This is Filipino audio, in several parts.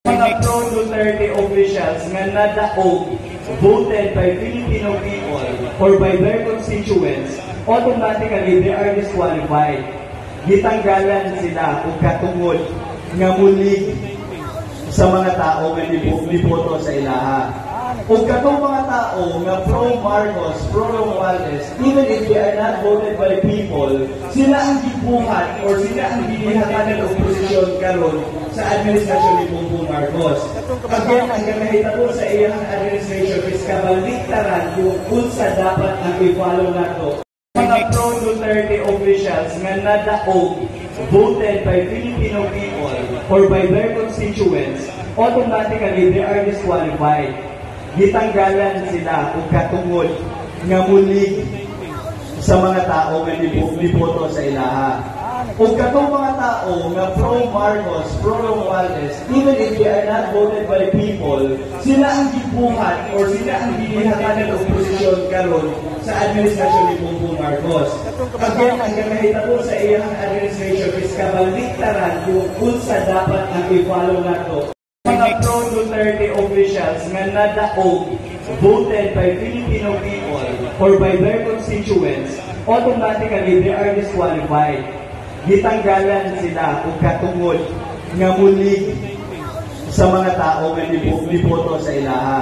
Mga pro-Duterte officials nga nadaog, voted by Filipino people or by their constituents, automatically they are disqualified. Gitanggalan sila o katungod nga muli sa mga tao nga niboto sa ilaha. O katong mga tao nga pro-Marcos, pro-Romualdez, even if they are not voted by people, sila ang gibuhat or sila ang ginihanganan ng oposisyon karon sa administrasyon ni Bongbong Marcos. Again, ang gamahitabo sa iyang administration is kabaliktaran kung unsa dapat ang i-follow nato. Mga pro-Duterte officials nga nadaog, voted by Filipino people or by their constituents, automatically they are disqualified. Gitanggalan sila o katungod nga muli sa mga tao nga niboto sa ilaha. O katong mga tao nga pro-Marcos, pro-Romualdez, even if they are not voted by people, sila ang gibuhat or sila ang ginihanganan ng oposisyon karon sa administrasyon ni Bongbong Marcos. Again, ang gamahitabo sa iyang administration is kabaliktaran kung unsa dapat ang i-follow nato. Mga pro-Duterte officials nga nadaog, voted by Filipino people or by their constituents, automatically they are disqualified. Gitanggalan sila o katungod nga muli sa mga tao nga niboto sa ilaha.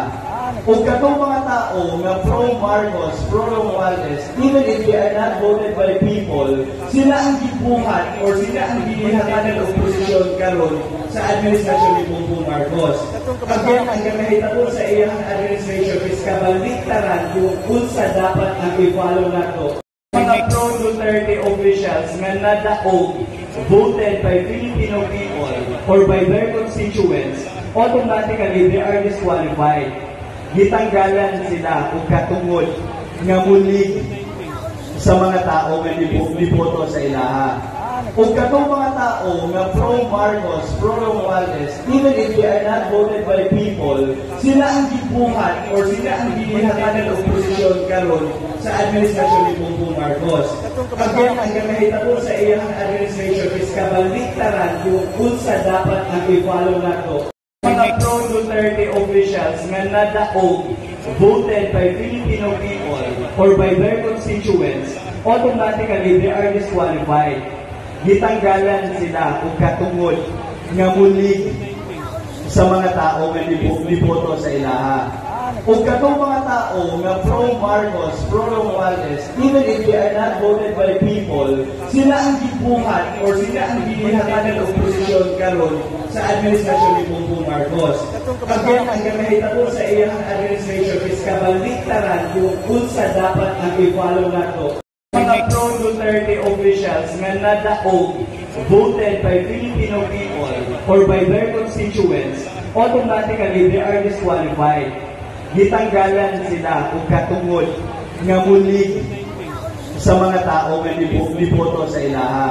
O katong mga tao nga pro-Marcos, pro-Romualdez, even if they are not voted by people, sila ang gibuhat or sila ang ginihanganan ng oposisyon karon sa administrasyon ni Bongbong Marcos. Again, ang gamahitabo sa iyang administration is kabaliktaran kung unsa dapat ang i-follow nato. Mga pro-Duterte officials nga nadaog, voted by Filipino people or by their constituents, automatically they are disqualified. Gitanggalan sila o katungod nga muli sa mga tao nga niboto sa ilaha. O katong mga tao nga pro-Marcos, pro-Romualdez, even if they are not voted by people, sila ang gibuhat or sila ang ginihanganan ng oposisyon karon sa administrasyon ni Bongbong Marcos. Again, ang gamahitabo sa iyang administration is kabaliktaran kung unsa dapat ang i-follow nato. Mga pro-Duterte officials nga nadaog, voted by Filipino people or by their constituents, automatically they are disqualified. Gitanggalan sila o katungod nga muli sa mga tao nga niboto sa ilaha. O katong mga tao nga pro-Marcos, pro-Romualdez, even if they are not voted by people, sila ang gibuhat or sila ang ginihanganan ng oposisyon karon sa administrasyon ni Bongbong Marcos. Again, ang gamahitabo sa iyang administration is kabaliktaran kung unsa dapat ang i-follow nato. Mga pro-Duterte officials nga nadaog, voted by Filipino people or by their constituents, automatically they are disqualified. Gitanggalan sila o katungod nga muli sa mga tao nga niboto sa ilaha.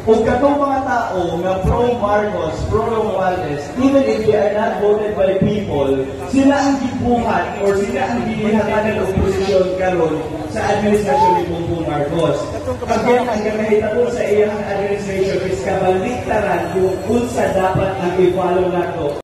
O katong mga tao nga pro-Marcos, pro-Romualdez, even if they are not voted by people, sila ang gibuhat or sila ang ginihanganan ng oposisyon karon sa administrasyon ni Bongbong Marcos. Again, ang gamahitabo sa iyang administration is kabaliktaran kung unsa dapat ang i-follow nato.